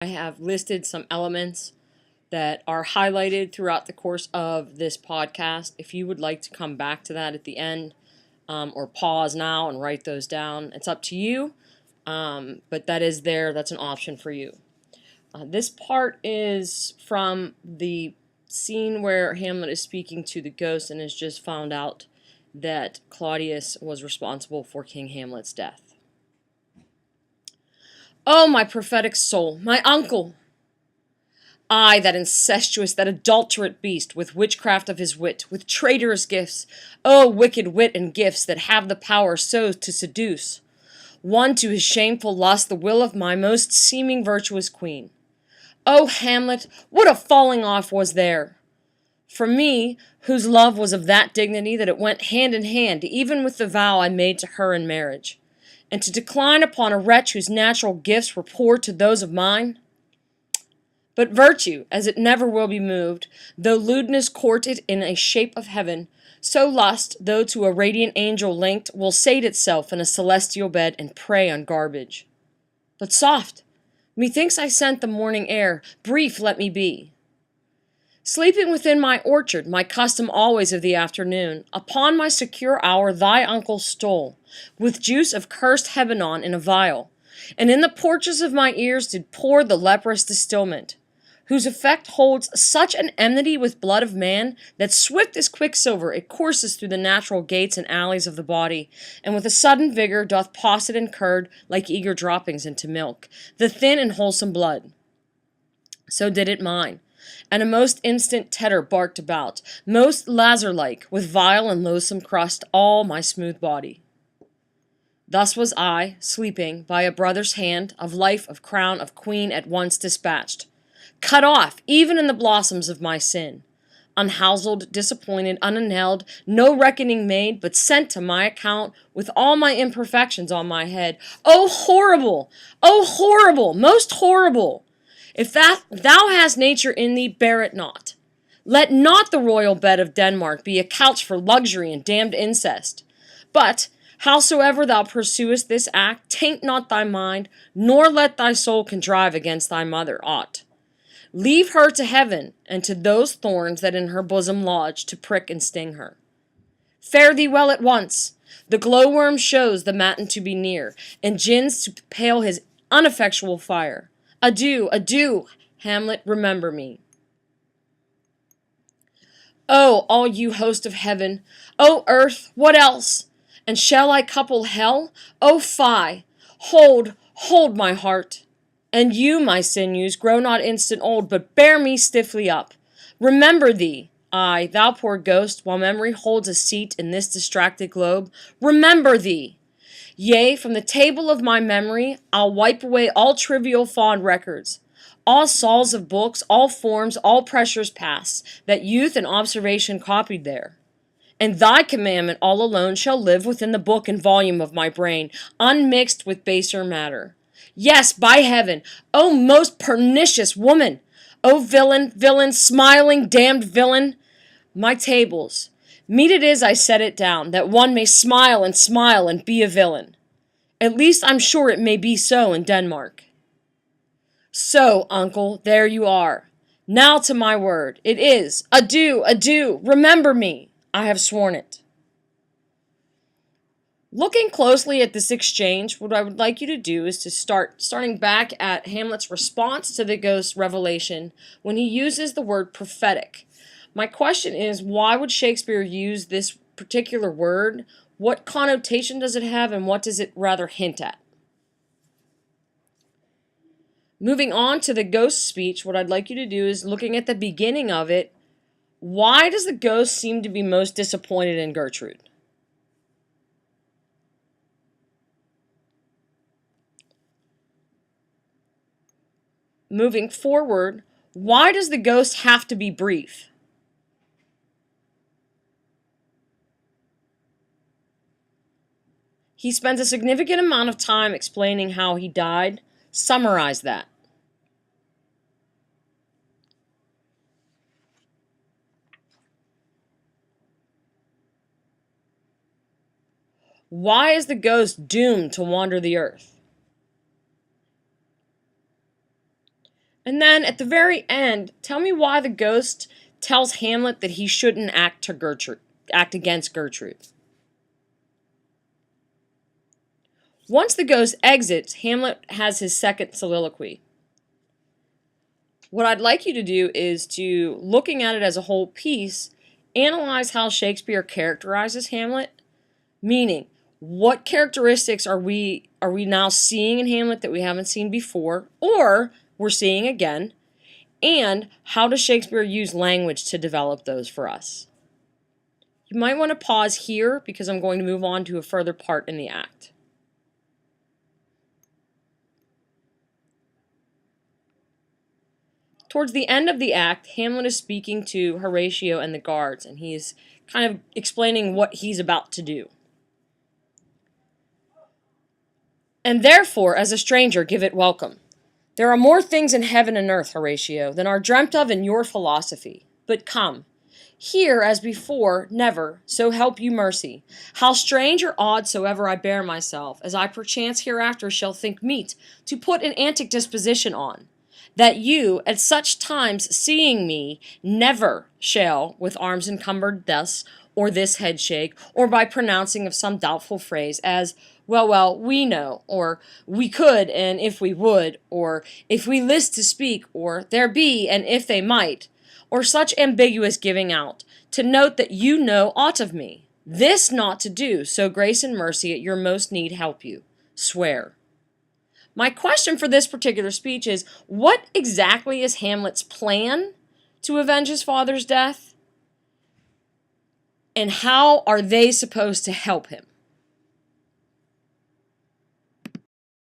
I have listed some elements that are highlighted throughout the course of this podcast. If you would like to come back to that at the end, or pause now and write those down, it's up to you, but that is there. That's an option for you. This part is from the scene where Hamlet is speaking to the ghost and has just found out that Claudius was responsible for King Hamlet's death. Oh, my prophetic soul, my uncle! I, that incestuous, that adulterate beast, with witchcraft of his wit, with traitorous gifts, oh, wicked wit and gifts that have the power so to seduce, won to his shameful lust the will of my most seeming virtuous queen. Oh, Hamlet, what a falling off was there! For me, whose love was of that dignity that it went hand in hand even with the vow I made to her in marriage, and to decline upon a wretch whose natural gifts were poor to those of mine? But virtue, as it never will be moved, though lewdness court it in a shape of heaven, so lust, though to a radiant angel linked, will sate itself in a celestial bed and prey on garbage. But soft! Methinks I scent the morning air, brief let me be. Sleeping within my orchard, my custom always of the afternoon, upon my secure hour thy uncle stole, with juice of cursed Hebanon in a vial, and in the porches of my ears did pour the leprous distilment, whose effect holds such an enmity with blood of man, that swift as quicksilver it courses through the natural gates and alleys of the body, and with a sudden vigor doth posset and curd, like eager droppings into milk, the thin and wholesome blood. So did it mine, and a most instant tetter barked about, most lazar-like, with vile and loathsome crust all my smooth body. Thus was I, sleeping, by a brother's hand, of life, of crown, of queen, at once dispatched, cut off, even in the blossoms of my sin, unhouselled, disappointed, unanhelled, no reckoning made, but sent to my account with all my imperfections on my head. Oh, horrible! Oh, horrible! Most horrible! If that thou hast nature in thee, bear it not. Let not the royal bed of Denmark be a couch for luxury and damned incest. But, howsoever thou pursuest this act, taint not thy mind, nor let thy soul contrive against thy mother aught. Leave her to heaven, and to those thorns that in her bosom lodge, to prick and sting her. Fare thee well at once. The glowworm shows the matin to be near, and gins to pale his uneffectual fire. Adieu, adieu, Hamlet, remember me. Oh, all you host of heaven! Oh, earth, what else? And shall I couple hell? Oh, fie! Hold, hold my heart! And you, my sinews, grow not instant old, but bear me stiffly up. Remember thee, I, thou poor ghost, while memory holds a seat in this distracted globe, remember thee! Yea, from the table of my memory, I'll wipe away all trivial fond records, all sauls of books, all forms, all pressures past, that youth and observation copied there. And thy commandment all alone shall live within the book and volume of my brain, unmixed with baser matter. Yes, by heaven! O most pernicious woman! O villain, villain, smiling, damned villain! My tables, meet it is I set it down, that one may smile and be a villain. At least I'm sure it may be so in Denmark. So, uncle, there you are. Now to my word. It is. Adieu, adieu, remember me. I have sworn it. Looking closely at this exchange, what I would like you to do is to starting back at Hamlet's response to the ghost's revelation when he uses the word prophetic. My question is, why would Shakespeare use this particular word? What connotation does it have, and what does it rather hint at? Moving on to the ghost speech, what I'd like you to do is, looking at the beginning of it, why does the ghost seem to be most disappointed in Gertrude? Moving forward, why does the ghost have to be brief? He spends a significant amount of time explaining how he died. Summarize that. Why is the ghost doomed to wander the earth? And then at the very end, tell me why the ghost tells Hamlet that he shouldn't act against Gertrude. Once the ghost exits, Hamlet has his second soliloquy. What I'd like you to do is to, looking at it as a whole piece, analyze how Shakespeare characterizes Hamlet, meaning what characteristics are we now seeing in Hamlet that we haven't seen before, or we're seeing again, and how does Shakespeare use language to develop those for us? You might want to pause here because I'm going to move on to a further part in the act. Towards the end of the act, Hamlet is speaking to Horatio and the guards, and he's kind of explaining what he's about to do. And therefore, as a stranger, give it welcome. There are more things in heaven and earth, Horatio, than are dreamt of in your philosophy. But come, here as before, never, so help you mercy. How strange or odd soever I bear myself, as I perchance hereafter shall think meet to put an antic disposition on, that you, at such times seeing me, never shall, with arms encumbered thus, or this head shake, or by pronouncing of some doubtful phrase, as, well, we know, or we could, and if we would, or if we list to speak, or there be, and if they might, or such ambiguous giving out, to note that you know aught of me. This not to do, so grace and mercy at your most need help you. Swear. My question for this particular speech is, what exactly is Hamlet's plan to avenge his father's death? And how are they supposed to help him?